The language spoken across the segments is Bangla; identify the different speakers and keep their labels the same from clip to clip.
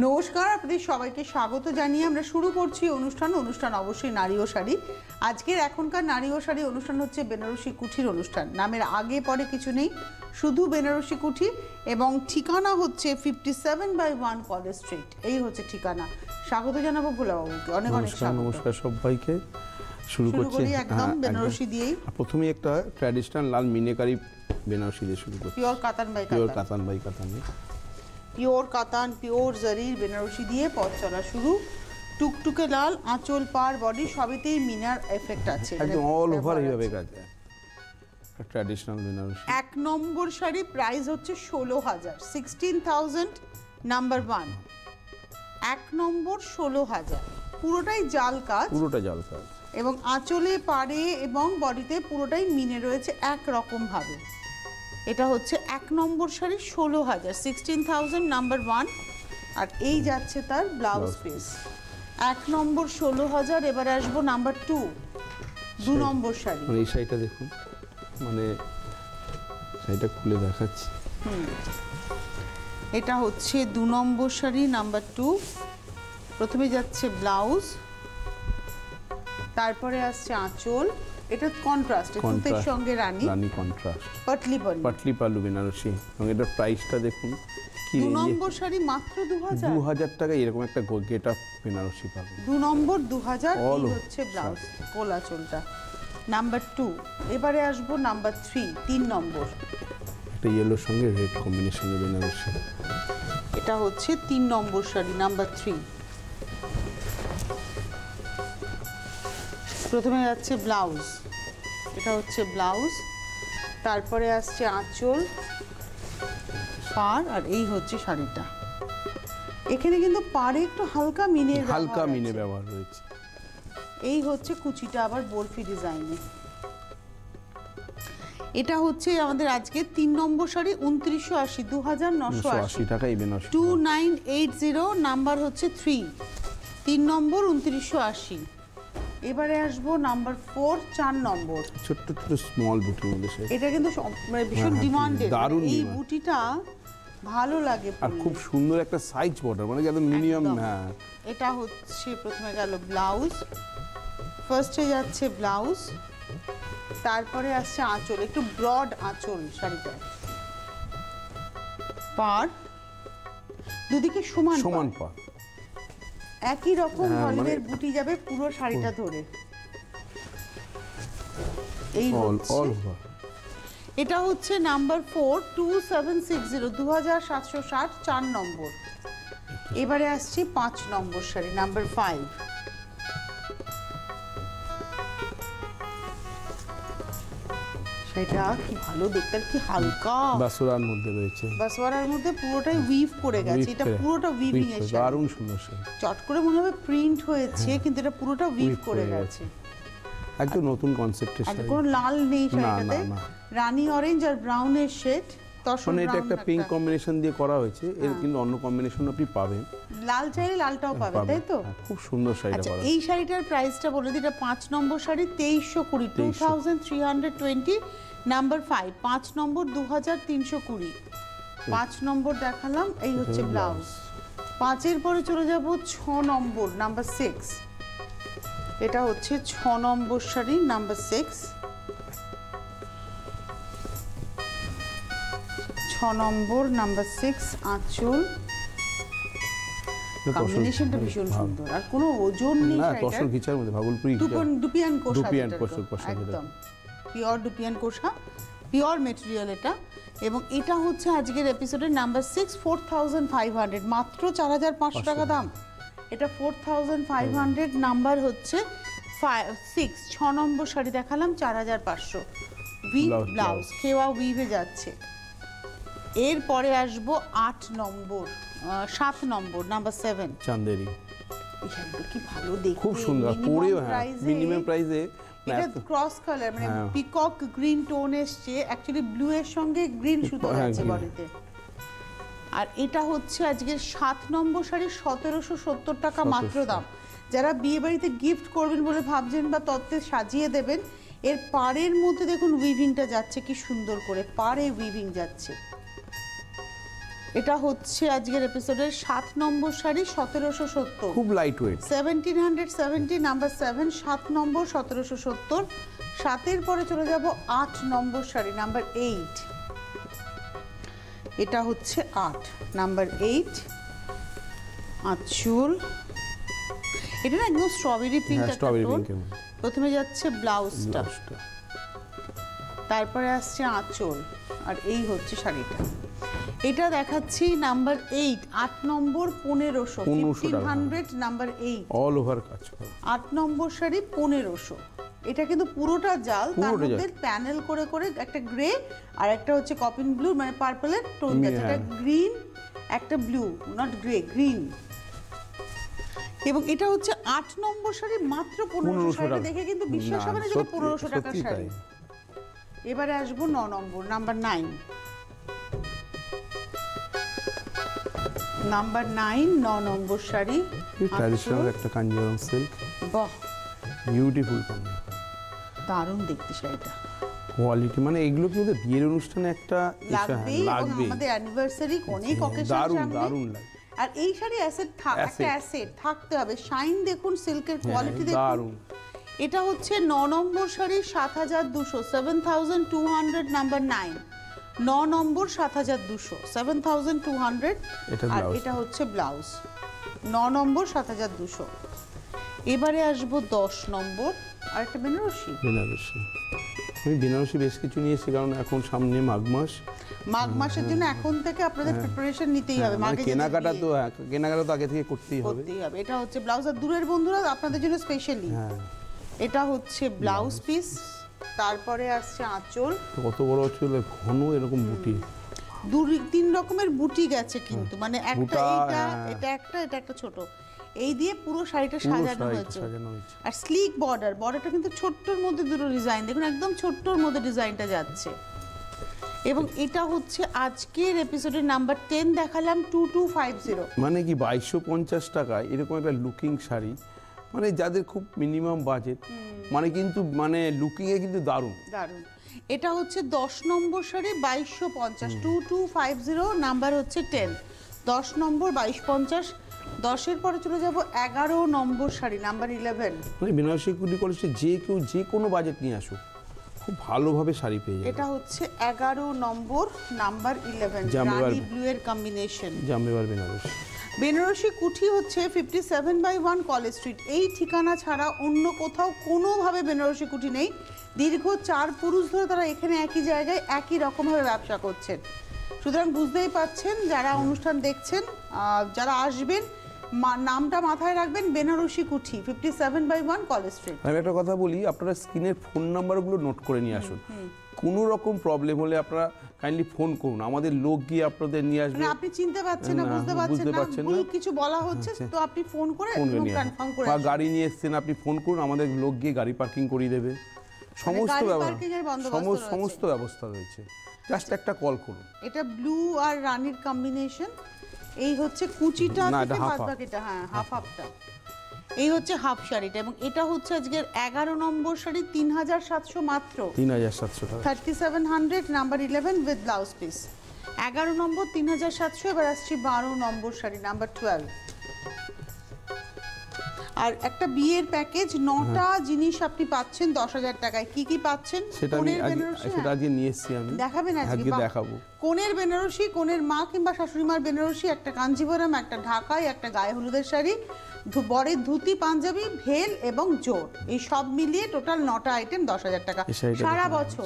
Speaker 1: নমস্কার, আপনাদের সবাইকে স্বাগত জানিয়ে আমরা শুরু করছি অনুষ্ঠান অবশ্যই নারী ও শাড়ি। আজকের এখনকার নারী ও শাড়ি অনুষ্ঠান হচ্ছে বেনারসি কুঠির অনুষ্ঠান। নামের আগে পরে কিছু নেই, শুধু বেনারসি কুঠি এবং ঠিকানা হচ্ছে 57/1 কলেজ স্ট্রিট। এই হচ্ছে ঠিকানা। স্বাগত জানাবো ভোলাবাবুকে, অনেক অনেক স্বাগত।
Speaker 2: নমস্কার সবাইকে। শুরু করছি
Speaker 1: একদম বেনারসি দিয়েই।
Speaker 2: প্রথমে একটা ট্র্যাডিশনাল লাল মিনেকারি বেনারসি দিয়ে শুরু করছি।
Speaker 1: পিওর কাতান বাই
Speaker 2: কাতান
Speaker 1: পিওর কাতান, পিওর জারির বেনারসি দিয়ে পথ চলা শুরু। টুকটুকে লাল আঁচল, পার, বডি সবেতেই মিনার এফেক্ট আছে,
Speaker 2: একদম অল ওভার এইভাবে কাজ। ট্র্যাডিশনাল বেনারসি।
Speaker 1: এক নম্বর শাড়ি প্রাইস হচ্ছে 16,000, 16,000 নাম্বার 1। এক নম্বর 16,000, পুরোটাই জাল কাজ, এবং আঁচলে, পাড়ে এবং বডিতে পুরোটাই মিনে রয়েছে এক রকম ভাবে। এটা হচ্ছে এক নম্বর শাড়ি 16,000, 16,000 নাম্বার 1। আর এই যাচ্ছে তার ব্লাউজ পিস। এক নম্বর 16,000। এবারে আসবো নাম্বার 2, 2 নম্বর শাড়ি।
Speaker 2: এই শাড়িটা দেখুন, মানে শাড়িটা খুলে দেখাচ্ছি।
Speaker 1: এটা হচ্ছে 2 নম্বর শাড়ি নাম্বার 2। প্রথমে যাচ্ছে ব্লাউজ, তারপরে আসছে আঁচল। এটা কন্ট্রাস্ট, তুতের সঙ্গে রানী
Speaker 2: কন্ট্রাস্ট,
Speaker 1: পাটলি
Speaker 2: পাল্লু বেনারসি। এবং এটার প্রাইসটা দেখুন,
Speaker 1: 2 নম্বর শাড়ি মাত্র
Speaker 2: 2,000 টাকা। এরকম একটা গেট আপ বেনারসি পাবেন।
Speaker 1: 2 নম্বর 2,000। এই হচ্ছে ব্লাউজ, কোলা চোলটা নাম্বার 2। এবারে আসবো নাম্বার 3, 3 নম্বর।
Speaker 2: একটা ইয়েলোর সঙ্গে রেড কম্বিনেশনে বেনারসি।
Speaker 1: এটা হচ্ছে 3 নম্বর শাড়ি নাম্বার 3। প্রথমে যাচ্ছে ব্লাউজ, এটা হচ্ছে ব্লাউজ, তারপরে আসছে আঁচল, পাড়, আর এই হচ্ছে শাড়িটা। এখানে কিন্তু পাড়ে একটু হালকা মিনে
Speaker 2: ব্যবহার রয়েছে।
Speaker 1: এই হচ্ছে কুচিটা আবার বরফি ডিজাইনে। এটা হচ্ছে আমাদের আজকে 3 নম্বর শাড়ি, 2980, 2,980
Speaker 2: টাকা। এই বেনারসি
Speaker 1: 2980, নাম্বার হচ্ছে 3, 3 নম্বর 2980। এবারে আসবো নাম্বার 4, 4 নম্বর।
Speaker 2: ছোট্ট ছোট্ট স্মল বুটির মধ্যে।
Speaker 1: এটা কিন্তু ভীষণ ডিমান্ডেড। এই বুটিটা ভালো লাগে
Speaker 2: আর খুব সুন্দর একটা সাইজ বর্ডার, মানে একদম মিনিমাম। হ্যাঁ,
Speaker 1: এটা হচ্ছে প্রথমে গেল ব্লাউজ, ফার্স্টে যাচ্ছে ব্লাউজ, তারপরে আসছে আঁচল, একটু ব্রড আঁচল শাড়িটা, পাড় দুদিকে সমান পাড়, একই রকম ধরনের বুটি যাবে পুরো শাড়িটা ধরে। এই এটা হচ্ছে নাম্বার 4, 2760, 2,760, 4 নম্বর। এবারে আসছি 5 নম্বর শাড়ি নাম্বার 5। সেটা কি ভালো দেখতে, কি হালকা
Speaker 2: বাসুরার মধ্যে রয়েছে।
Speaker 1: বাসওয়ারার মধ্যে পুরোটাই উইভ করে গেছে। এটা পুরোটা উইভিং এর শাড়ি,
Speaker 2: দারুণ সুন্দর শাড়ি।
Speaker 1: চট করে মনে হবে প্রিন্ট হয়েছে, কিন্তু এটা পুরোটা উইভ করে গেছে।
Speaker 2: একদম নতুন কনসেপ্টের শাড়ি।
Speaker 1: কোনো লাল নেই শাড়িটাতে, রানী অরেঞ্জ আর ব্রাউনের শেড।
Speaker 2: মানে এটা একটা পিঙ্ক কম্বিনেশন দিয়ে করা হয়েছে। এর কিন্তু অন্য কম্বিনেশন আপনি পাবেন,
Speaker 1: লাল চাইলে লালটাও পাবেন, তাই তো?
Speaker 2: খুব সুন্দর শাড়িটা করা।
Speaker 1: এই শাড়িটার প্রাইসটা বলে দিই, এটা 5 নম্বর শাড়ি, 2320, 2320 নাম্বার 5। 5 নম্বর 2,320। 5 নম্বর দেখালাম। এই হচ্ছে ব্লাউজ। 5-এর পরে চলে যাব 6 নম্বর নাম্বার 6। এটা হচ্ছে 6 নম্বর শাড়ি নাম্বার 6। 6 নম্বর নাম্বার 6, আঁচল। কম্বিনেশনটা ভীষণ সুন্দর, আর কোনো ওজন নেই শাড়িটার।
Speaker 2: তসর ঘিচার মধ্যে ভাগলপুরি
Speaker 1: ডুপিয়ান কোষা,
Speaker 2: একদম
Speaker 1: পিওর ডুপিয়ান কোষা, পিওর মেটেরিয়াল এটা। এবং এটা হচ্ছে আজকের এপিসোডের নাম্বার 6, 4,500, মাত্র 4,500 টাকা দাম। এটা 4,500, নাম্বার হচ্ছে 6। 6 নম্বর শাড়ি দেখালাম, 4,500। উইথ ব্লাউজ, খেওয়া উইভে যাচ্ছে। এরপরে আসবো 8 নম্বর, 7 নম্বর নাম্বার 7,
Speaker 2: চান্দেরি।
Speaker 1: এই শাড়িটা কি ভালো দেখতে,
Speaker 2: খুব সুন্দর, পরেও মিনিমাম প্রাইসে।
Speaker 1: এটা ক্রস কালার, মানে পিকক গ্রিন টোন এসছে, অ্যাকচুয়ালি ব্লু এর সঙ্গে গ্রিন সুতো আছে বডিতে। আর এটা হচ্ছে আজকের 7 নম্বর শাড়ি, 1,770 টাকা মাত্র দাম। যারা বিয়ে বাড়িতে গিফট করবেন বলে ভাবছেন বা তত্ত্বে সাজিয়ে দেবেন, এর পাড়ের মধ্যে দেখুন উইভিংটা যাচ্ছে কি সুন্দর করে, পাড়ে উইভিং যাচ্ছে। এটা হচ্ছে আজকের এপিসোডের 7 নম্বর শাড়ি 1770,
Speaker 2: খুব লাইট ওয়েট,
Speaker 1: 1770 নাম্বার 7, 7 নম্বর 1770। 7-এর পরে চলে যাব 8 নম্বর শাড়ি নাম্বার 8। এটা হচ্ছে 8 নাম্বার 8, আঁচল। এটা না একদম স্ট্রবেরি পিঙ্ক একটা টোন। প্রথমে যাচ্ছে ব্লাউজটা, তারপরে আসছে আঁচল, আর এই হচ্ছে শাড়িটা। এটা দেখাচ্ছি নাম্বার 8, 8 নম্বর 1500, 1500 নাম্বার 8,
Speaker 2: অল ওভার কাজ করা।
Speaker 1: 8 নম্বর শাড়ি 1500। এটা কিন্তু পুরোটা জাল, তার মধ্যে প্যানেল করে করে একটা গ্রে আর একটা হচ্ছে কপিন ব্লু, মানে পার্পলের টোন যাচ্ছে, একটা গ্রিন একটা ব্লু, নট গ্রে, গ্রিন। এবং এটা হচ্ছে 8 নম্বর শাড়ি মাত্র 1500। শাড়িটা দেখে কিন্তু বিশ্বাস হবে না যে 1500 টাকার শাড়ি। এবারে আসবো 9 নম্বর নাম্বার 9। নাম্বার 9, 9 নম্বর শাড়ি,
Speaker 2: ট্র্যাডিশনাল একটা কাঞ্জিভারাম সিল্ক।
Speaker 1: বাহ,
Speaker 2: বিউটিফুল,
Speaker 1: দারুণ দেখতে শাড়িটা,
Speaker 2: কোয়ালিটি, মানে এগুলো কিন্তু বিয়ের অনুষ্ঠানে একটা
Speaker 1: লাগবে, এবং আমাদের অ্যানিভার্সারি অনেক অকেশন
Speaker 2: দারুণ দারুণ লাগে।
Speaker 1: আর এই শাড়ি একটা অ্যাসেট থাকতে হবে। শাইন দেখুন, সিল্কের কোয়ালিটি দেখুন। এটা হচ্ছে 9 নম্বর শাড়ি 7200, 7200 নাম্বার 9, 9 নম্বর 7200, 7200। আর এটা হচ্ছে ব্লাউজ, 9 নম্বর 7200। এবারে আসবো 10 নম্বর, আর একটা বেনারসি।
Speaker 2: আমি বেনারসি বেশ কিছু নিয়েছি, কারণ এখন সামনে মাঘ মাস।
Speaker 1: মাঘ মাসের জন্য এখন থেকে আপনাদের প্রিপারেশন নিতেই হবে।
Speaker 2: কেনাকাটা তো আগে থেকে করতেই হবে।
Speaker 1: এটা হচ্ছে ব্লাউজ। আর দূরের বন্ধুরা আপনাদের জন্য স্পেশালি এটা হচ্ছে ব্লাউজ পিস, তারপরে আসছে আঁচল।
Speaker 2: কত বড় আঁচল, ঘন এরকম বুটি,
Speaker 1: 2-3 রকমের বুটি গেছে কিন্তু, মানে একটা এটা একটা ছোট, এই দিয়ে পুরো শাড়িটা সাজানো হয়েছে। আর স্লিক বর্ডারটা কিন্তু ছোট্টর মধ্যে দুটো ডিজাইন দেখুন, একদম ছোট্টর মধ্যে ডিজাইনটা যাচ্ছে। এবং এটা হচ্ছে আজকের এপিসোডের নাম্বার 10 দেখালাম, 2250।
Speaker 2: মানে কি 2250 টাকায় এরকম একটা লুকিং শাড়ি, মানে যাদের খুব মিনিমাম বাজেট, মানে কিন্তু মানে লুকিং এ কিন্তু দারুণ
Speaker 1: দারুণ। এটা হচ্ছে 10 নম্বর শাড়ি 2250, 2250 নাম্বার হচ্ছে 10, 10 নম্বর 2250। 10-এর পরে চলে যাব 11 নম্বর শাড়ি নাম্বার 11।
Speaker 2: মানে বেনারসি কুটি কলেজে যে কেউ যে কোনো বাজেট নিয়ে আসুক, খুব ভালোভাবে শাড়ি পেয়ে যাবে।
Speaker 1: এটা হচ্ছে 11 নম্বর নাম্বার 11, রানী ব্লু এর কম্বিনেশন,
Speaker 2: জামবেবার বেনারসি।
Speaker 1: বেনারসি কুঠি হচ্ছে 57/1 কলেজ স্ট্রিট। এই ঠিকানা ছাড়া অন্য কোথাও কোনোভাবে বেনারসি কুঠি নেই। দীর্ঘ 4 পুরুষ ধরে তারা এখানে একই জায়গায় একই রকমভাবে ব্যবসা করছেন। সুতরাং বুঝতেই পাচ্ছেন, যারা অনুষ্ঠান দেখছেন, যারা আসবেন, নামটা মাথায় রাখবেন, বেনারসি কুঠি, 57/1 কলেজ স্ট্রিট।
Speaker 2: আমি একটা কথা বলি, আপনারা স্ক্রিনের ফোন নাম্বারগুলো নোট করে নিয়ে আসুন। কোনো রকম প্রবলেম হলে আপনারা কাইন্ডলি ফোন করুন, আমাদের লোক গিয়ে আপনাদের নিয়ে আসবে।
Speaker 1: আপনি চিনতে পারছেন না, বুঝতে পারছেন না, কিছু বলা হচ্ছে, তো আপনি ফোন করে কনফার্ম করে,
Speaker 2: বা গাড়ি নিয়ে এসেছেন আপনি ফোন করুন, আমাদের লোক গিয়ে গাড়ি পার্কিং করিয়ে দেবে। সমস্ত ব্যবস্থা রয়েছে, জাস্ট একটা কল করুন।
Speaker 1: এটা ব্লু আর রানীর কম্বিনেশন। এই হচ্ছে কুচিটা থেকে বাদবাকিটা, হাফটা। এই হচ্ছে হাফ শাড়িটা। এবং এটা হচ্ছে আজকের 11 নম্বর শাড়ি, 3700 মাত্র,
Speaker 2: 3700 টাকা,
Speaker 1: 3700 নাম্বার 11 উইথ ব্লাউজ পিস। 11 নম্বর 3700। এবার আসছি 12 নম্বর শাড়ি নাম্বার 12। আর একটা বিয়ের প্যাকেজ, 9টা জিনিস আপনি পাচ্ছেন 10,000 টাকায়। কি কি পাচ্ছেন?
Speaker 2: সেটা আজকে নিয়ে এসেছি আমি,
Speaker 1: দেখাবেন আজকে?
Speaker 2: দেখাবো।
Speaker 1: কোনের বেনারসি, কোনের মা কিংবা শাশুড়িমার বেনারসি, একটা কাঞ্জিভরম, একটা ঢাকাই, একটা গায়ে হলুদের শাড়ি, বরের ধুতি পাঞ্জাবি, ভেল এবং জোর, এই সব মিলিয়ে টোটাল 9টা আইটেম 10,000 টাকা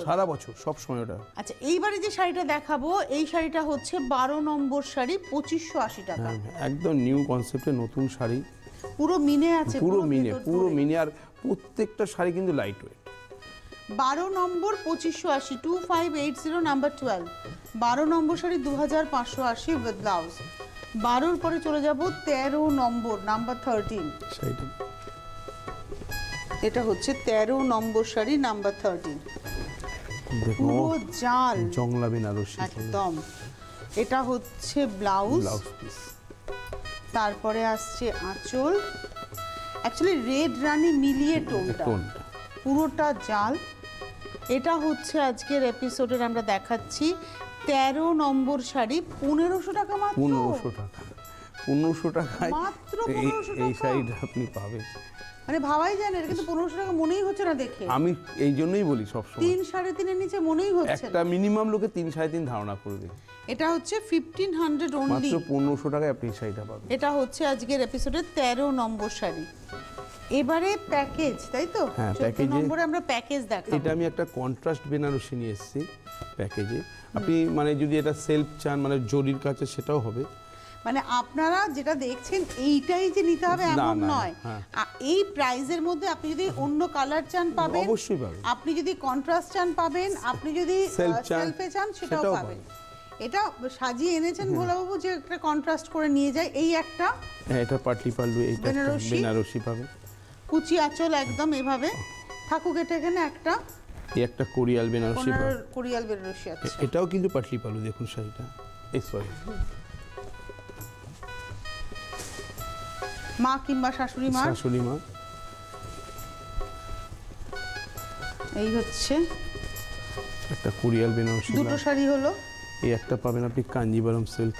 Speaker 1: সারা বছর সব সময় ওটা। আচ্ছা, এইবারে যে শাড়িটা দেখাবো, এই শাড়িটা হচ্ছে 12 নম্বর শাড়ি, 2580 টাকা।
Speaker 2: একদম নিউ কনসেপ্টের নতুন শাড়ি,
Speaker 1: পুরো মিনে আছে,
Speaker 2: পুরো মিনে। আর প্রত্যেকটা শাড়ি কিন্তু light weight.
Speaker 1: 12 number 2580, 2580 number 12। 12 number sari 2580 with blouse. 12-র পরে চলে যাব 13 নম্বর নাম্বার 13
Speaker 2: শাড়িটা।
Speaker 1: এটা হচ্ছে 13 নম্বর শাড়ি নাম্বার 13, পুরো জাল
Speaker 2: জংলা বেনারসি
Speaker 1: একদম। এটা হচ্ছে ব্লাউজ
Speaker 2: পিস,
Speaker 1: তারপরে আসছে আঁচল। অ্যাকচুয়ালি রেড রানী মিলিয়ে টোনটা, পুরোটা জাল। এটা হচ্ছে আজকের এপিসোডের আমরা দেখাচ্ছি 13 নম্বর শাড়ি 1500 টাকা মাত্র।
Speaker 2: 1500 টাকা, 1500 টাকায়
Speaker 1: মাত্র 1500
Speaker 2: এই
Speaker 1: টাকা?
Speaker 2: শাড়িটা আপনি পাবেন।
Speaker 1: মানে ভাবাই যায় না, এটা কিন্তু 1500 টাকা মনেই হচ্ছে না দেখে।
Speaker 2: আমি এই জন্যই বলি সবসময়
Speaker 1: 3 3.5 এর নিচে মনেই হচ্ছে
Speaker 2: একটা
Speaker 1: না।
Speaker 2: মিনিমাম লোকে 3 3.5 ধারণা করবে।
Speaker 1: এটা হচ্ছে 1500 অনলি।
Speaker 2: মাত্র 1500 টাকায় আপনি এই শাড়িটা পাবেন।
Speaker 1: এটা হচ্ছে আজকের এপিসোডের 13 নম্বর শাড়ি। এবারে প্যাকেজ, তাই তো?
Speaker 2: হ্যাঁ,
Speaker 1: 14
Speaker 2: প্যাকেজে
Speaker 1: নম্বরে আমরা প্যাকেজ দেখাবো।
Speaker 2: এটা আমি একটা কন্ট্রাস্ট বেনারসি নিয়ে এসেছি প্যাকেজে। আপনি মানে যদি এটা সেলফ চান, মানে জরির কাছে, সেটাও হবে।
Speaker 1: মানে আপনারা যেটা দেখছেন এইটাই যে নিতে হবে
Speaker 2: না,
Speaker 1: এমন
Speaker 2: না,
Speaker 1: নয়।
Speaker 2: হ্যাঁ।
Speaker 1: এই প্রাইজের মধ্যে আপনি যদি অন্য কালার চান পাবেন,
Speaker 2: অবশ্যই পাবেন।
Speaker 1: আপনি যদি কন্ট্রাস্ট চান পাবেন, আপনি যদি
Speaker 2: Self চান,
Speaker 1: সেলফে চান সেটাও
Speaker 2: সেটাও
Speaker 1: পাবেন। এটা সাজিয়ে এনেছেন ভোলাবাবু যে একটা কন্ট্রাস্ট করে নিয়ে যায়। এই একটা
Speaker 2: হ্যাঁ, এটা পাটলি পাল্লু, এইটা একটা
Speaker 1: বেনারসি।
Speaker 2: বেনারসি পাবেন।
Speaker 1: কুচি আঁচল একদম এভাবে থাকুক। এটা এখানে একটা
Speaker 2: এই একটা কোরিয়াল বেনারসি পাবেন।
Speaker 1: কোরিয়াল বেনারসি আছে।
Speaker 2: এটাও কিন্তু পাটলি পাল্লু, দেখুন শাড়িটা। এই সরি,
Speaker 1: মা কিংবা শাশুড়ি মা,
Speaker 2: শাশুড়ি মা।
Speaker 1: এই হচ্ছে
Speaker 2: একটা কোরিয়াল বেনারসি।
Speaker 1: দুটো শাড়ি হলো।
Speaker 2: এই একটা পাবেন আপনি কাঞ্জিভারম সিল্ক।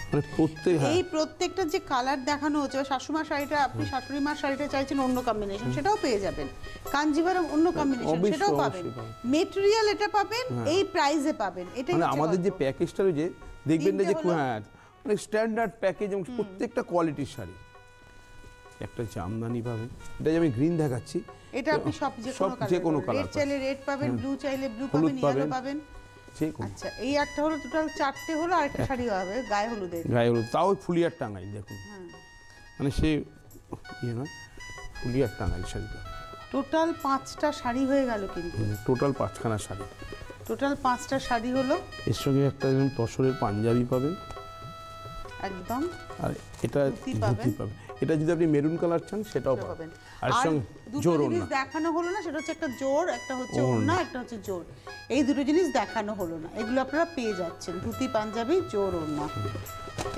Speaker 2: মানে প্রত্যেক, হ্যাঁ,
Speaker 1: এই প্রত্যেকটা যে কালার দেখানো হচ্ছে, শাশুড়িমার শাড়িটা আপনি শাশুড়ি মার শাড়িটা চাইছেন অন্য কম্বিনেশন, সেটাও পেয়ে যাবেন। কাঞ্জিভারম অন্য কম্বিনেশন,
Speaker 2: অবশ্যই,
Speaker 1: সেটাও পাবেন।
Speaker 2: অবশ্যই পাবেন।
Speaker 1: মেটেরিয়াল এটা পাবেন, এই প্রাইসে পাবেন। এটাই
Speaker 2: মানে
Speaker 1: হচ্ছে
Speaker 2: আমাদের যে
Speaker 1: গল্প।
Speaker 2: প্যাকেজটা রয়েছে দেখবেন না যে
Speaker 1: তিনটে হলো।
Speaker 2: হ্যাঁ, মানে স্ট্যান্ডার্ড প্যাকেজ এবং প্রত্যেকটা কোয়ালিটির শাড়ি। একটা জামদানি পাবেন, এটা যে আমি গ্রিন দেখাচ্ছি,
Speaker 1: এটা আপনি সব যে কোনো কালার, রেড চাইলে রেড পাবেন, ব্লু চাইলে ব্লু
Speaker 2: হলুদ
Speaker 1: পাবেন, ইয়েলো
Speaker 2: পাবেন।
Speaker 1: পাবেন।
Speaker 2: যে কোনো
Speaker 1: আচ্ছা, এই একটা হলো, টোটাল 4টে হলো, আরেকটা শাড়ি হবে গায়ে হলুদের।
Speaker 2: গায়ে হলুদ, তাও ফুলিয়ার টাঙাই, দেখুন। মানে সে ইয়ে নয়, ফুলিয়ার টাঙাই শাড়িটা।
Speaker 1: টোটাল 5টা শাড়ি হয়ে গেল কিন্তু।
Speaker 2: টোটাল 5খানা শাড়ি।
Speaker 1: টোটাল 5টা শাড়ি হলো
Speaker 2: এর সঙ্গে একটা যেমন তসরের পাঞ্জাবি পাবেন,
Speaker 1: একদম।
Speaker 2: আর এটা
Speaker 1: ধুতি
Speaker 2: ধুতি পাবেন। এটা যদি আপনি মেরুন কালার চান সেটাও পাবেন।
Speaker 1: পাবেন।
Speaker 2: আর
Speaker 1: আর
Speaker 2: সঙ্গে
Speaker 1: দুটো
Speaker 2: জোর
Speaker 1: জিনিস
Speaker 2: ওড়না।
Speaker 1: দেখানো হলো না, সেটা হচ্ছে একটা জোর, একটা হচ্ছে
Speaker 2: ওড়না।
Speaker 1: ওড়না, একটা হচ্ছে জোর। এই দুটো জিনিস দেখানো হলো না, এগুলো আপনারা পেয়ে যাচ্ছেন। ধুতি পাঞ্জাবি, জোর ওড়না।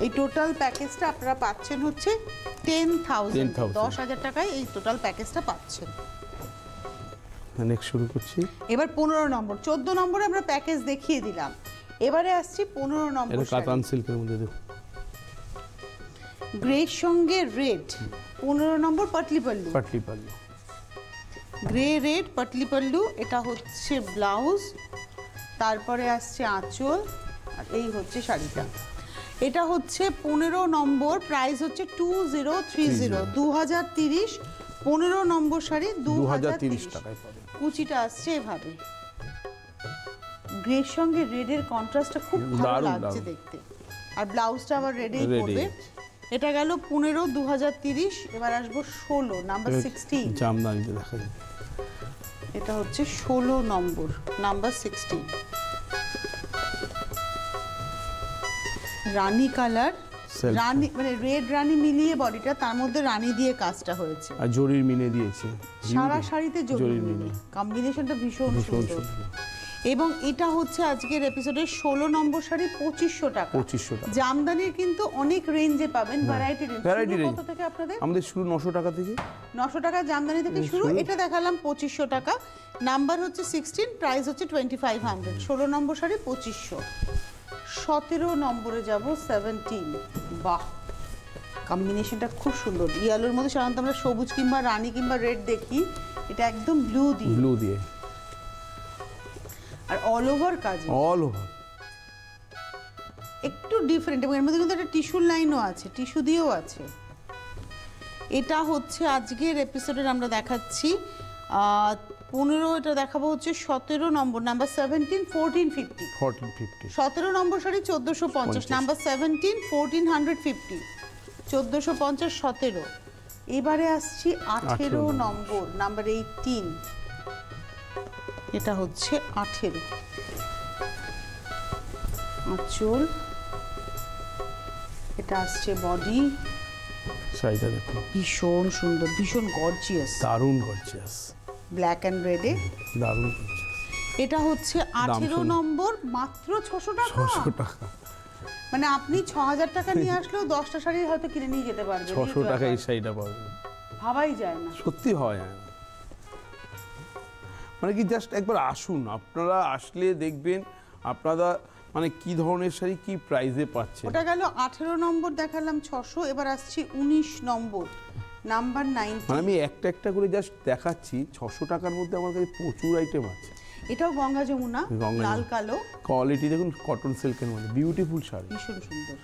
Speaker 1: এই টোটাল প্যাকেজটা আপনারা পাচ্ছেন হচ্ছে 10,000, 10,000 টাকায় এই টোটাল প্যাকেজটা পাচ্ছেন।
Speaker 2: নেক্সট শুরু করছি।
Speaker 1: এবার 15 নম্বর, 14 নম্বরে আমরা প্যাকেজ দেখিয়ে দিলাম। এবারে আসছি 15 নম্বর
Speaker 2: এটা
Speaker 1: শাড়ি।
Speaker 2: কাতান সিল্কের মধ্যে দেখুন,
Speaker 1: গ্রের সঙ্গে red. 15 number patli pallu,
Speaker 2: patli pallu.
Speaker 1: Grey red patli pallu. এটা হচ্ছে ব্লাউজ, তারপরে আসছে আঁচল, আর এই হচ্ছে শাড়িটা। এটা হচ্ছে 15 নম্বর, প্রাইস হচ্ছে 2030, 2030। 15 নম্বর শাড়ি
Speaker 2: 2030 টাকায় পাবেন।
Speaker 1: কুচিটা আসছে এভাবে। গ্রের সঙ্গে রেডের কন্ট্রাস্টটা খুব ভালো
Speaker 2: দারুণ,
Speaker 1: লাগছে
Speaker 2: দারুণ।
Speaker 1: দেখতে। আর ব্লাউজটা আবার রেডেই
Speaker 2: Red-এই
Speaker 1: পড়বে।
Speaker 2: আছে।
Speaker 1: এটা গেল 15, 2030। এবার আসবো 16, নাম্বার 16।
Speaker 2: জামদানিতে দেখা যায়।
Speaker 1: এটা হচ্ছে 16 নম্বর, নাম্বার 16। রানী কালার,
Speaker 2: Self.
Speaker 1: রানী মানে রেড রানী মিলিয়ে বডিটা, তার মধ্যে রানী দিয়ে কাজটা হয়েছে।
Speaker 2: আর জরির মিনে দিয়েছে।
Speaker 1: সারা শাড়িতে জরি
Speaker 2: জরির
Speaker 1: মিলে,
Speaker 2: মিনে।
Speaker 1: কম্বিনেশনটা ভীষণ
Speaker 2: ভীষণ
Speaker 1: সুন্দর।
Speaker 2: সুন্দর।
Speaker 1: এবং এটা হচ্ছে আজকের এপিসোডের 16 নম্বর শাড়ি, 2500 টাকা।
Speaker 2: 2500 টাকা।
Speaker 1: জামদানির কিন্তু অনেক রেঞ্জে পাবেন, ভ্যারাইটি রেঞ্জ।
Speaker 2: Variety
Speaker 1: কত
Speaker 2: range।
Speaker 1: থেকে আপনাদের?
Speaker 2: আমাদের শুরু 900 টাকা থেকে।
Speaker 1: 900 টাকা জামদানি থেকে শুরু। এটা দেখালাম 2500 টাকা। নাম্বার হচ্ছে 16, প্রাইস হচ্ছে 2500। 16 নম্বর শাড়ি 2500। 17 নম্বরে যাব, 17। বাহ, কম্বিনেশনটা খুব সুন্দর। ইয়েলোর মধ্যে সাধারণত আমরা সবুজ কিংবা রানী কিংবা রেড দেখি, এটা একদম ব্লু দিয়ে,
Speaker 2: ব্লু দিয়ে,
Speaker 1: আর অল ওভার কাজ,
Speaker 2: অল ওভার।
Speaker 1: একটু ডিফারেন্ট। এবং এর মধ্যে কিন্তু একটা টিস্যুর লাইনও আছে, টিস্যু দিয়েও আছে। এটা হচ্ছে আজকের এপিসোডের আমরা দেখাচ্ছি 15। এটা দেখাবো হচ্ছে 17 নম্বর, নাম্বার 17, 1450।
Speaker 2: 1450।
Speaker 1: 17 নম্বর শাড়ি 1450, নাম্বার 17, 1450। 1450, 17। এবারে আসছি 18 নম্বর, নাম্বার 18। এটা হচ্ছে 18। আঁচল, এটা আসছে বডি।
Speaker 2: শাড়িটা দেখুন,
Speaker 1: ভীষণ সুন্দর, ভীষণ গর্জিয়াস,
Speaker 2: দারুণ গর্জিয়াস,
Speaker 1: ব্ল্যাক অ্যান্ড রেডে।
Speaker 2: দারুণ গর্জিয়াস।
Speaker 1: এটা হচ্ছে 18 নম্বর, মাত্র 600 টাকা।
Speaker 2: 600 টাকা।
Speaker 1: মানে আপনি 6000 টাকা নিয়ে আসলেও 10টা শাড়ি হয়তো কিনে নিয়ে যেতে পারবেন।
Speaker 2: 600 টাকা এই শাড়িটা পাবেন।
Speaker 1: ভাবাই যায় না।
Speaker 2: সত্যি হয় না। মানে কি জাস্ট একবার আসুন, আপনারা আসলে দেখবেন আপনারা মানে কি ধরনের শাড়ি কি প্রাইসে পাচ্ছেন।
Speaker 1: ওটা গেল 18 নম্বর দেখালাম 600, এবার আসছি 19 নম্বর নাম্বার 90।
Speaker 2: মানে আমি একটা একটা করে জাস্ট দেখাচ্ছি, 600 টাকার মধ্যে আমার কাছে প্রচুর আইটেম আছে।
Speaker 1: এটাও গঙ্গা যমুনা, লাল কালো,
Speaker 2: কোয়ালিটি দেখুন কটন সিল্কের মধ্যে বিউটিফুল শাড়ি,
Speaker 1: ভীষণ সুন্দর।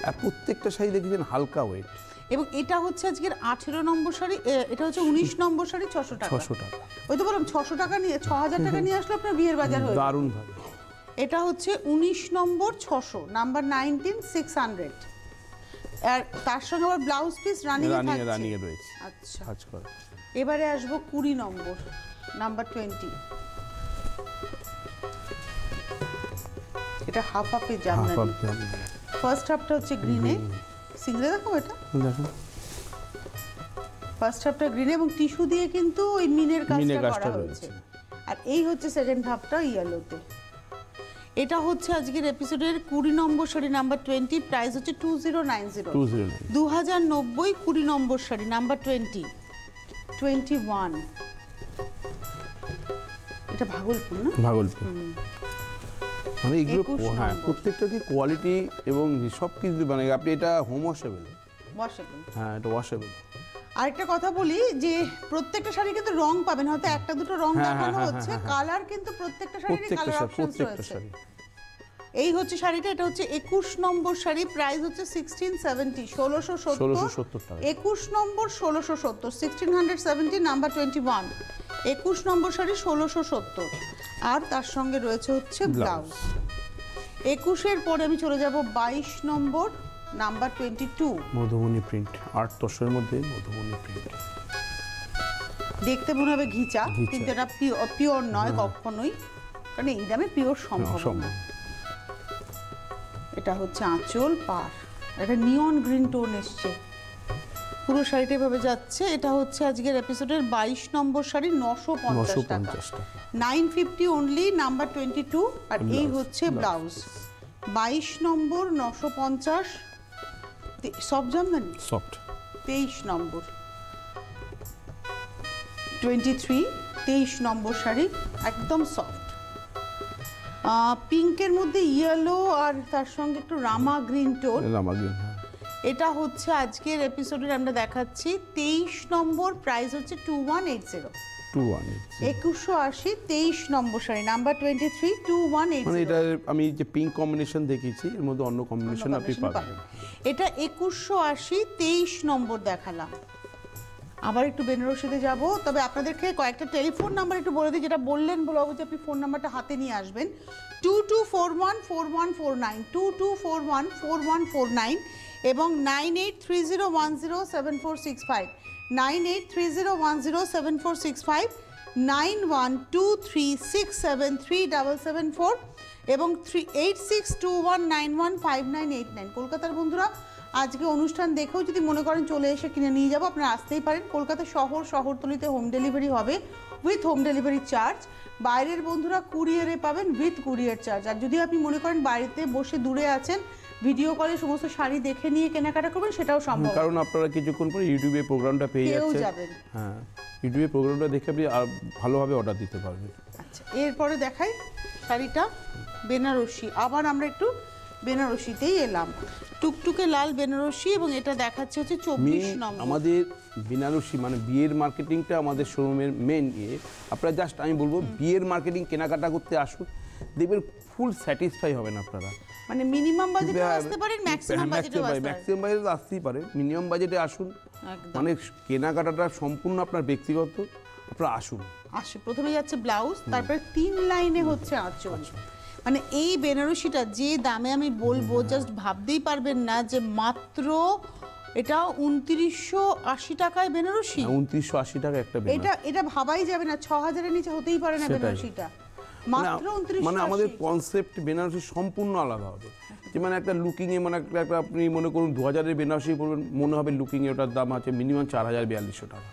Speaker 2: আর প্রত্যেকটা শাড়ি দেখেছেন হালকা ওয়েট।
Speaker 1: এবং এটা হচ্ছে আজকের 18 নম্বর শাড়ি, এটা হচ্ছে 19 নম্বর শাড়ি 600 টাকা।
Speaker 2: 600 টাকা,
Speaker 1: ওই তো বললাম 600 টাকা নিয়ে 6000 টাকা নিয়ে আসলে আপনার বিয়ের বাজার হয়ে
Speaker 2: দারুণ ভাবে।
Speaker 1: এটা হচ্ছে 19 নম্বর 600, নাম্বার 19 600। আর তার সঙ্গে আবার ব্লাউজ পিস রানিং থাকছে।
Speaker 2: রানিং এ রয়েছে।
Speaker 1: আচ্ছা,
Speaker 2: কাজ করে।
Speaker 1: এবারে আসবো 20 নম্বর নাম্বার 20। এটা হাফ হাফে জামদানি, ফার্স্ট হাফটা হচ্ছে গ্রিনে, সিঙ্গেলে দেখো এটা
Speaker 2: দেখুন
Speaker 1: ফার্স্ট হাফটা গ্রিনে এবং টিস্যু দিয়ে কিন্তু ওই মিনের কাজটা করা হয়েছে। আর এই হচ্ছে সেকেন্ড হাফটা ইয়েলোতে। এটা হচ্ছে আজকের এপিসোডের 20 নম্বর শাড়ি নাম্বার 20, প্রাইস হচ্ছে 2090। 2090 20 নম্বর শাড়ি নাম্বার 20 21। এটা ভাগলপুর না?
Speaker 2: ভাগলপুর। মানে এগুলো হ্যাঁ প্রত্যেকটা কি কোয়ালিটি এবং সব কিছু, মানে আপনি এটা হোম ওয়াশেবল। হ্যাঁ এটা ওয়াশেবল।
Speaker 1: আরেকটা কথা বলি যে প্রত্যেকটা শাড়ি কিন্তু রং পাবেন, হয়তো একটা দুটো রং দেখানো হচ্ছে, কালার কিন্তু প্রত্যেকটা শাড়িরই কালার অপশনস রয়েছে। এই হচ্ছে শাড়িটা, এটা হচ্ছে 21 নম্বর শাড়ি, প্রাইস হচ্ছে 1670 1670 টাকা। 21 নম্বর 1670 1670 নাম্বার 21। 21 নম্বর শাড়ি 1670। আর তার সঙ্গে রয়েছে হচ্ছে ব্লাউজ। 21-এর পরে আমি চলে যাব 22 নম্বর নাম্বার 22,
Speaker 2: মধুবনী প্রিন্ট, 8 তসরের মধ্যে মধুবনী প্রিন্ট।
Speaker 1: দেখতে মনে হবে ঘিচা, কিন্তু এটা পিওর নয় কখনোই, কারণ এই দামে পিওর সম্ভব না। এটা হচ্ছে আঁচল পার, এটা নিয়ন গ্রিন টোন এসছে, পুরো শাড়িটা এভাবে যাচ্ছে। এটা হচ্ছে আজকের এপিসোডের 22 নম্বর শাড়ি, 950 টাকা, 950 অনলি, নাম্বার 22। আর এই হচ্ছে ব্লাউজ, 22 নম্বর 950, সফট জামদানি,
Speaker 2: সফট।
Speaker 1: 23 নম্বর 23, 23 নম্বর শাড়ি একদম সফট, পিঙ্কের মধ্যে ইয়েলো আর তার সঙ্গে একটু রামা গ্রিন টোন। এটা হচ্ছে আজকের এপিসোডের আমরা দেখাচ্ছি 23 নম্বর, প্রাইস হচ্ছে 2180। 2180 23 নম্বর শাড়ি নাম্বার 23 2180।
Speaker 2: মানে এটা আমি যে পিঙ্ক কম্বিনেশন দেখিয়েছি এর মধ্যে অন্য কম্বিনেশন আপনি পাবেন।
Speaker 1: এটা 2180 23 নম্বর দেখালাম। আবার একটু বেনারসিতে যাব, তবে আপনাদেরকে কয়েকটা টেলিফোন নাম্বার একটু বলে দিই, যেটা বললেন বলবো যে আপনি ফোন নাম্বারটা হাতে নিয়ে আসবেন। 22414149 22414149 এবং 9830107465 9830107465 9123673774 এবং 8621915989। কলকাতার বন্ধুরা আজকে অনুষ্ঠান দেখেও যদি মনে করেন চলে এসে কিনে নিয়ে যাবো, আপনারা আসতেই পারেন। কলকাতা শহরতলিতে হোম ডেলিভারি হবে উইথ হোম ডেলিভারি চার্জ। বাইরের বন্ধুরা কুরিয়ারে পাবেন উইথ কুরিয়ার চার্জ। আর যদি আপনি মনে করেন বাড়িতে বসে দূরে আছেন, ভিডিও কলে সমস্ত শাড়ি দেখে নিয়ে কেনাকাটা করবেন, সেটাও সম্ভব,
Speaker 2: কারণ আপনারা কিছুক্ষণ পরে ইউটিউবে প্রোগ্রামটা পেয়ে যাচ্ছেন। হ্যাঁ, ইউটিউবে প্রোগ্রামটা দেখে আপনি ভালোভাবে অর্ডার দিতে পারবেন।
Speaker 1: আচ্ছা, এরপরে দেখাই শাড়িটা বেনারসি। আবার আমরা একটু বেনারসিতেই এলাম, টুকটুকে লাল বেনারসি, এবং এটা দেখাচ্ছে হচ্ছে 24 নম্বর।
Speaker 2: আমাদের বেনারসি মানে বিয়ের মার্কেটিংটা আমাদের শোরুমের মেন ইয়ে। আপনারা জাস্ট আমি বলবো বিয়ের মার্কেটিং কেনাকাটা করতে আসুন, দেখবেন ফুল স্যাটিসফাই হবেন আপনারা।
Speaker 1: মানে মিনিমাম বাজেটে আসতে পারেন, ম্যাক্সিমাম বাজেটে
Speaker 2: আসতেই পারে, মিনিমাম বাজেটে আসুন। মানে কেনাকাটাটা সম্পূর্ণ আপনার ব্যক্তিগত, আপনারা আসুন।
Speaker 1: প্রথমে যাচ্ছে ব্লাউজ, তারপরে 3 লাইনে হচ্ছে আঁচল। মানে এই বেনারসিটা যে দামে আমি বলবো, জাস্ট ভাবতেই পারবেন না যে মাত্র এটা 2980 টাকায় বেনারসি।
Speaker 2: 2980 টাকা একটা বেনারসি,
Speaker 1: এটা ভাবাই যাবে না, 6000 এর নিচে হতেই পারে না বেনারসিটা, মাত্র 2980।
Speaker 2: মানে আমাদের কনসেপ্ট বেনারসি সম্পূর্ণ আলাদা হবে। যে মানে একটা লুকিং এ মানে একটা আপনি মনে করুন 2000 এর বেনারসি পড়বেন, মনে হবে লুকিং এ ওটার দাম আছে মিনিমাম 4000-4200 টাকা।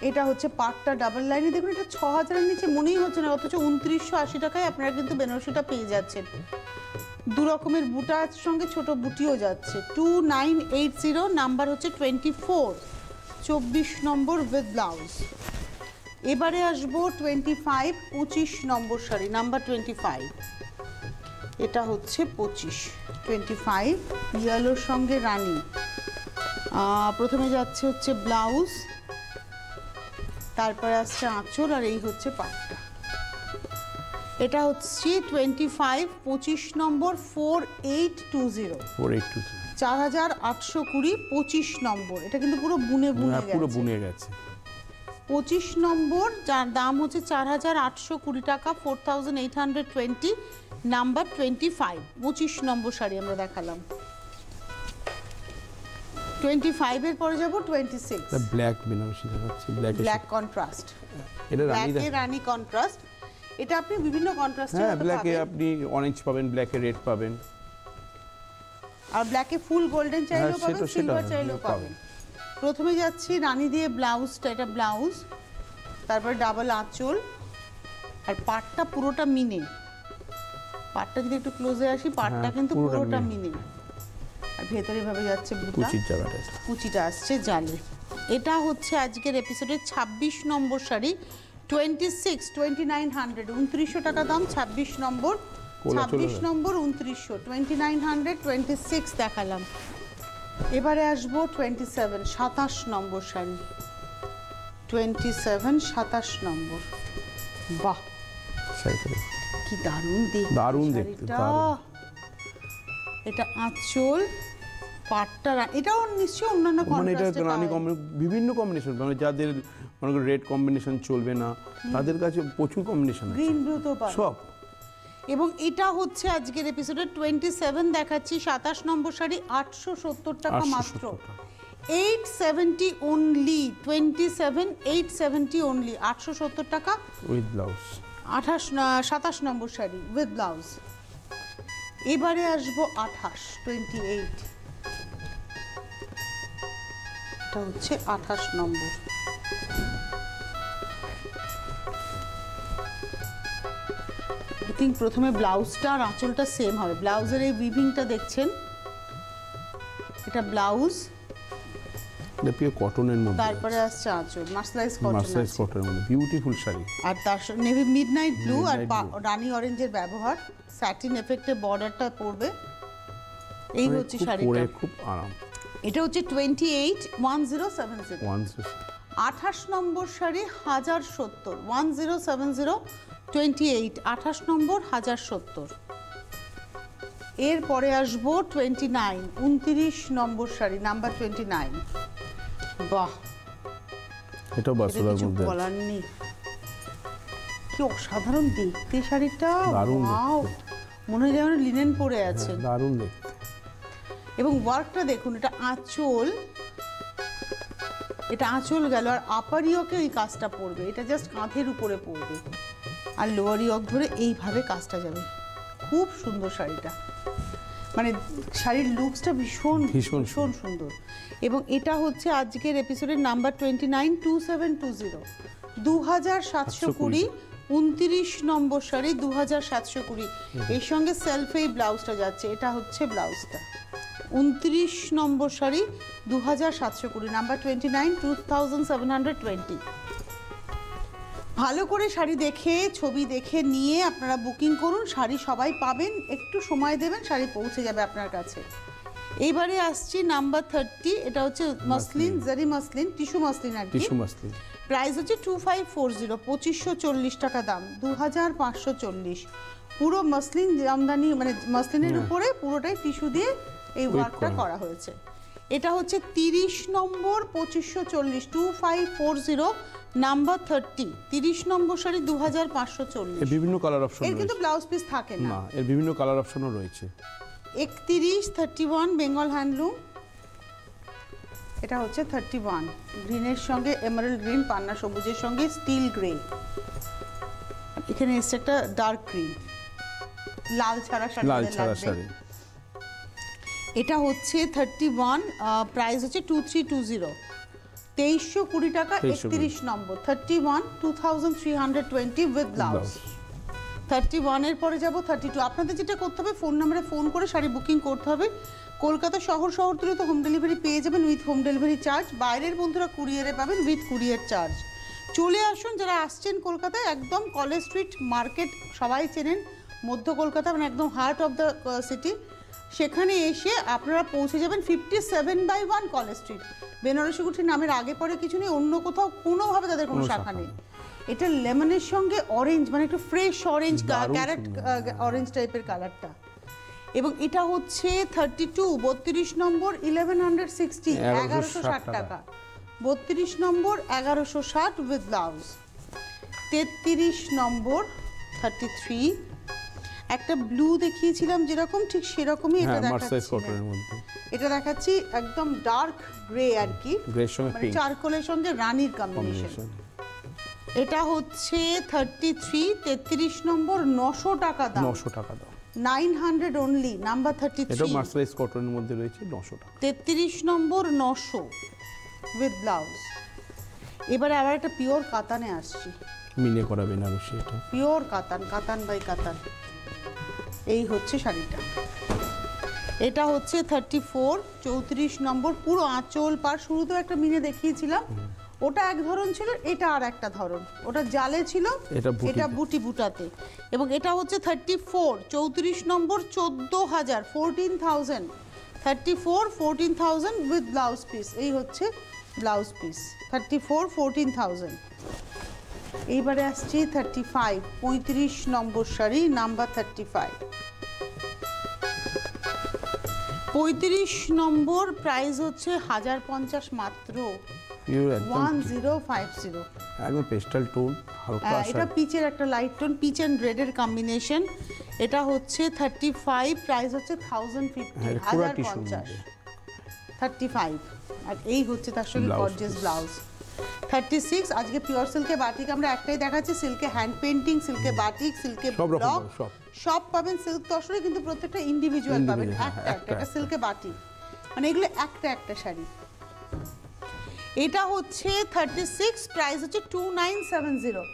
Speaker 1: এটা হচ্ছে পাটটা ডাবল লাইনে, দেখুন এটা 6000 এর নিচে মনেই হচ্ছে না, অথচ 2980 টাকায় আপনারা কিন্তু বেনারসিটা পেয়ে যাচ্ছেন। দু রকমের বুটার সঙ্গে ছোট বুটিও যাচ্ছে। 2980, নাম্বার হচ্ছে 24 নম্বর উইথ ব্লাউজ। এবারে আসবো 25, 25 নম্বর শাড়ি, নাম্বার 25। এটা হচ্ছে 25 ইয়েলোর সঙ্গে রানী। প্রথমে যাচ্ছে হচ্ছে ব্লাউজ, তারপরে আসছে আঁচল, আর এই হচ্ছে পাটটা। এটা হচ্ছে 25 নম্বর 4820 4820 25 নম্বর। এটা কিন্তু পুরো বুনে
Speaker 2: গেছে।
Speaker 1: 25 নম্বর, যার দাম হচ্ছে 4820 টাকা, 4820, নাম্বার 25। 25 নম্বর শাড়ি আমরা দেখালাম। 25 এর পরে যাব 26।
Speaker 2: ব্ল্যাক বেনারসি দেখাচ্ছি,
Speaker 1: ব্ল্যাক কন্ট্রাস্ট,
Speaker 2: এটা
Speaker 1: রানী কন্ট্রাস্ট। এটা আপনি বিভিন্ন কন্ট্রাস্টে
Speaker 2: হ্যাঁ, ব্ল্যাকে আপনি অরেঞ্জ পাবেন, ব্ল্যাকে রেড পাবেন,
Speaker 1: আর ব্ল্যাকে ফুল গোল্ডেন চাইলেও পাবেন, সিলভার চাইলেও পাবেন। প্রথমে যাচ্ছি রানী দিয়ে ব্লাউজটা, এটা ব্লাউজ, তারপরে ডাবল আঁচল, আর পাটটা পুরোটা মিনে। পাটটা যদি একটু ক্লোজে আসি, পাটটা কিন্তু পুরোটা মিনে, আর ভেতরে ভাবে যাচ্ছে কুচিটা আসছে জালে। এটা হচ্ছে আজকের এপিসোডের 26 নম্বর শাড়ি, 26, 2900, 2900 টাকা দাম। 26 নম্বর 2900, 2900, 26 দেখালাম। এবারে আসবো 27, 27 নম্বর শাড়ি, 27, 27 নম্বর। বাহ, কি দারুণ দেখতে, এটা আঁচল, পাটটা, এটাও নিশ্চয়ই অন্যান্য
Speaker 2: বিভিন্ন কম্বিনেশন, মানে যাদের মনে করেন রেড কম্বিনেশন চলবে না, তাদের কাছে প্রচুর কম্বিনেশন আছে,
Speaker 1: গ্রিন ব্লু তো
Speaker 2: সব।
Speaker 1: এবং এটা হচ্ছে আজকের এপিসোডে 27 দেখাচ্ছি, 27 নম্বর শাড়ি, 870 টাকা মাত্র, 870 অনলি। 27, 870 অনলি, 870 টাকা
Speaker 2: with blouse.
Speaker 1: 27 number sari with blouse. এবারে আসবো 28, এটা হচ্ছে 28 নম্বর। প্রথমে ব্লাউজটা আর আঁচলটা সেম হবে। ব্লাউজের এই উইভিংটা দেখছেন, এটা ব্লাউজ,
Speaker 2: এটা পিওর কটনের মধ্যে,
Speaker 1: তারপরে আসছে আঁচল, মার্সেলাইজ
Speaker 2: কটনের মধ্যে বিউটিফুল শাড়ি,
Speaker 1: আর তার নেভি মিডনাইট ব্লু আর রানী অরেঞ্জের ব্যবহার, স্যাটিন এফেক্টে বর্ডারটা পড়বে। এই হচ্ছে শাড়িটা,
Speaker 2: পরে খুব আরাম।
Speaker 1: এটা হচ্ছে 28, 1070, 28 নম্বর শাড়ি, 1070, 1070, 28, 28 নম্বর, 1070। এরপরে আসবো 29, 29 নম্বর শাড়ি, নাম্বার 29। বাহ,
Speaker 2: এটা বাসুদার মধ্যে
Speaker 1: বলার নেই, কি অসাধারণ দেখতে শাড়িটা, মনে হয় যেন লিনেন পরে আছে,
Speaker 2: দারুণ দেখতে।
Speaker 1: এবং ওয়ার্কটা দেখুন, এটা আঁচল, এটা আঁচল গেল, আর আপার ইয়কে এই কাজটা পড়বে, এটা জাস্ট কাঁধের উপরে পড়বে, আর লোয়ার ইয়ক ধরে এইভাবে কাজটা যাবে। খুব সুন্দর শাড়িটা, মানে শাড়ির লুকসটা ভীষণ ভীষণ সুন্দর। এবং এটা হচ্ছে আজকের এপিসোডের নাম্বার 29, 2720, 2720, 29 নম্বর শাড়ি, 2720। এর সঙ্গে সেলফ এই ব্লাউজটা যাচ্ছে, এটা হচ্ছে ব্লাউজটা। 29 নম্বর শাড়ি, 2720, নাম্বার 29, 2720। ভালো করে শাড়ি দেখে, ছবি দেখে নিয়ে আপনারা বুকিং করুন। শাড়ি সবাই পাবেন, একটু সময় দেবেন, শাড়ি পৌঁছে যাবে আপনার কাছে। এইবারে আসছি নাম্বার 30, এটা হচ্ছে মসলিন, জারি মসলিন, টিস্যু মসলিন আর কি। প্রাইস হচ্ছে 2540, 2540 টাকা দাম, 2540। পুরো মসলিন জামদানি, মানে মসলিনের উপরে পুরোটাই টিস্যু দিয়ে এই ওয়ার্কটা করা হয়েছে। এটা হচ্ছে 30 নম্বর, 2540, 2540, নাম্বার 30, 30 নম্বর শাড়ি, 2540।
Speaker 2: এর বিভিন্ন কালার অপশন রয়েছে,
Speaker 1: এর কিন্তু ব্লাউজ পিস থাকে না,
Speaker 2: এর বিভিন্ন কালার অপশনও রয়েছে।
Speaker 1: 31, 31 বেঙ্গল হ্যান্ডলুম, এটা হচ্ছে 31, গ্রিনের সঙ্গে এমারাল্ড গ্রিন, পান্না সবুজের সঙ্গে স্টিল গ্রে, এখানে এসছে একটা ডার্ক গ্রিন, লাল ছাড়া শাড়ি। এটা হচ্ছে 31, প্রাইস হচ্ছে 2320, 2320 টাকা, 31 নম্বর, 31, 2320 উইথ ব্লাউজ। 31 এর পরে যাব 32। আপনাদের যেটা করতে হবে, ফোন নাম্বারে ফোন করে শাড়ি বুকিং করতে হবে। কলকাতা শহরতলি তো হোম ডেলিভারি পেয়ে যাবেন উইথ হোম ডেলিভারি চার্জ। বাইরের বন্ধুরা কুরিয়ারে পাবেন উইথ কুরিয়ার চার্জ। চলে আসুন, যারা আসছেন কলকাতায়, একদম কলেজ স্ট্রিট মার্কেট সবাই চেনেন, মধ্য কলকাতা, মানে একদম হার্ট অফ দ্য সিটি। সেখানে এসে আপনারা পৌঁছে যাবেন 57/1 কলেজ স্ট্রিট। বেনারসি কুঠি নামের আগে পরে কিছু নেই, অন্য কোথাও কোনোভাবে তাদের কোনো শাখা নেই। এটা লেমনের সঙ্গে অরেঞ্জ, মানে একটু ফ্রেশ অরেঞ্জ, ক্যারেট অরেঞ্জ টাইপের কালারটা। এবং এটা হচ্ছে 32 নম্বর 1160, 1160 টাকা। 32 নম্বর 1160 উইথ ব্লাউজ। 33 নম্বর 33, একটা ব্লু দেখিয়েছিলাম যেরকম, ঠিক সেরকমই এটা দেখাচ্ছি। এটা দেখাচ্ছি একদম ডার্ক গ্রে আর কি, মানে চারকোলের সঙ্গে রানীর কম্বিনেশন। এটা হচ্ছে 33 নম্বর 900 টাকা দাম।
Speaker 2: 900 টাকা দাম,
Speaker 1: 900 অনলি, নাম্বার 33।
Speaker 2: এটা মার্সারাইজ কটনের মধ্যে রয়েছে, 900 টাকা।
Speaker 1: 33 নম্বর 900 উইথ ব্লাউজ। এবারে আবার একটা পিওর কাতানে আসছি,
Speaker 2: মিনে করা বেনারসি, এটা
Speaker 1: পিওর কাতান, কাতান বাই কাতান। এই হচ্ছে শাড়িটা। এটা হচ্ছে 34 নম্বর, পুরো আঁচল পার, শুরুতেও একটা মিনে দেখিয়েছিলাম, ওটা এক ধরন ছিল, এটা আর একটা ধরন, ওটা জালে ছিল, এটা বুটি বুটাতে। এবং এটা হচ্ছে 34 নম্বর 14,000, 14,000, 34 14,000 উইথ ব্লাউজ পিস। এই হচ্ছে ব্লাউজ পিস, 34 14,000। এইবারে আসছি 35 নম্বর শাড়ি, নাম্বার 35 নম্বর, প্রাইস হচ্ছে 1050 মাত্র, 1050।
Speaker 2: একদম পেস্টাল টোন, হালকা,
Speaker 1: এটা পিচের একটা লাইট টোন, পিচ এন্ড রেডের কম্বিনেশন। এটা হচ্ছে 35, প্রাইস হচ্ছে 1050, 1050, 35। আর এই হচ্ছে তার সঙ্গে গর্জিয়াস ব্লাউজ। 36, আজকে পিওর সিল্কে বাটিক আমরা একটাই দেখাচ্ছি, সিল্কে হ্যান্ড পেইন্টিং, সিল্কে বাটিক, সিল্কে ব্লক সব পাবেন, সিল্ক তসরে, কিন্তু প্রত্যেকটা ইন্ডিভিজুয়াল পাবেন, একটা সিল্কে বাটিক, মানে এগুলো একটা শাড়ি। এটা হচ্ছে 36, প্রাইস হচ্ছে 2970।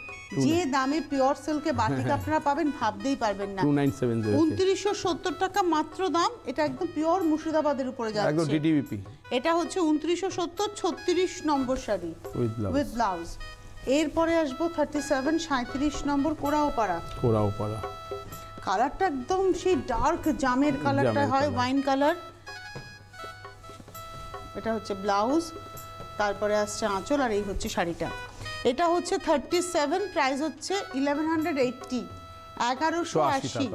Speaker 1: যে দামে পিওর সিল্কে বাটিক আপনারা পাবেন ভাবতেই পারবেন না। 2970 টাকা মাত্র দাম। এটা একদম পিওর মুর্শিদাবাদের উপরে যাচ্ছে,
Speaker 2: একদম ডিটিবিপি।
Speaker 1: এটা হচ্ছে 2970, 36 নম্বর শাড়ি উইথ ব্লাউজ। এরপরে আসবো 37, 37 নম্বর কোরাওপাড়া। কালারটা একদম সেই ডার্ক জামের কালারটা হয়, ওয়াইন কালার। এটা হচ্ছে ব্লাউজ, তারপরে আসছে আঁচল, আর এই হচ্ছে শাড়িটা। এটা হচ্ছে 37, প্রাইস হচ্ছে 1180, 1180।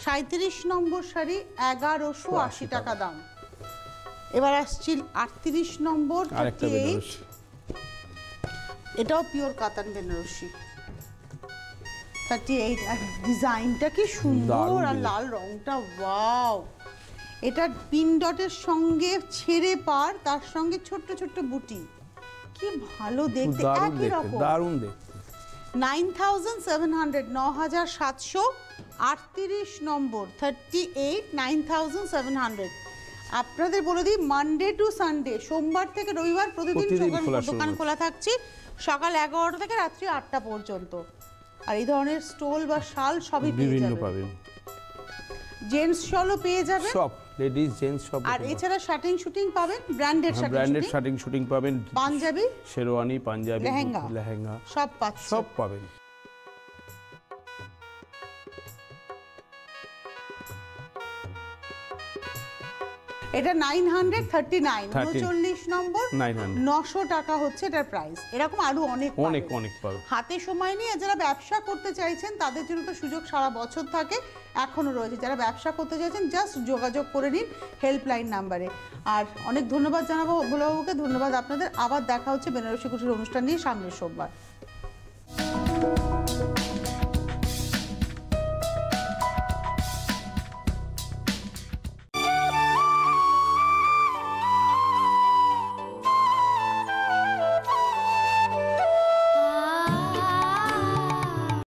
Speaker 1: 37 নম্বর শাড়ি, 1180 টাকা দাম। এবার আসছি 38 নম্বর 38, এটাও পিওর কাতান বেনারসি। 38, আর ডিজাইনটা কি সুন্দর, আর লাল রংটা, ওয়াও। এটা পিন ডটের সঙ্গে ছেড়ে পার, তার সঙ্গে ছোট্ট ছোট্ট বুটি, কি ভালো দেখতে, একই রকম,
Speaker 2: দারুণ দেখতে।
Speaker 1: 9700, 9700। 38 নম্বর 38, 9700। আপনাদের বলে দিই, মানডে টু সানডে, সোমবার থেকে রবিবার প্রতিদিন দোকান খোলা থাকছে, সকাল 11টা থেকে রাত্রি 8টা পর্যন্ত। আর এই ধরনের স্টোল বা শাল সবই পেয়ে যাবেন, জেন্টস শালও পেয়ে যাবেন,
Speaker 2: সব লেডিস জেন্টস সব।
Speaker 1: আর এছাড়া শার্টিং শুটিং পাবেন, ব্র্যান্ডেড
Speaker 2: শার্টিং শুটিং পাবেন,
Speaker 1: পাঞ্জাবি,
Speaker 2: শেরওয়ানি, পাঞ্জাবি,
Speaker 1: লেহেঙ্গা সব
Speaker 2: পাবেন।
Speaker 1: এটা 939, 39 নম্বর, 900 টাকা হচ্ছে এটার প্রাইস। এরকম আরো অনেক
Speaker 2: পাবেন।
Speaker 1: হাতে সময় নিয়ে যারা ব্যবসা করতে চাইছেন তাদের জন্য তো সুযোগ সারা বছর থাকে, এখনো রয়েছে। যারা ব্যবসা করতে চাইছেন জাস্ট যোগাযোগ করে নিন হেল্পলাইন নাম্বারে। আর অনেক ধন্যবাদ জানাবো ভোলাবাবুকে, ধন্যবাদ আপনাদের। আবার দেখা হচ্ছে বেনারসি কুঠির অনুষ্ঠান নিয়ে সামনের সোমবার।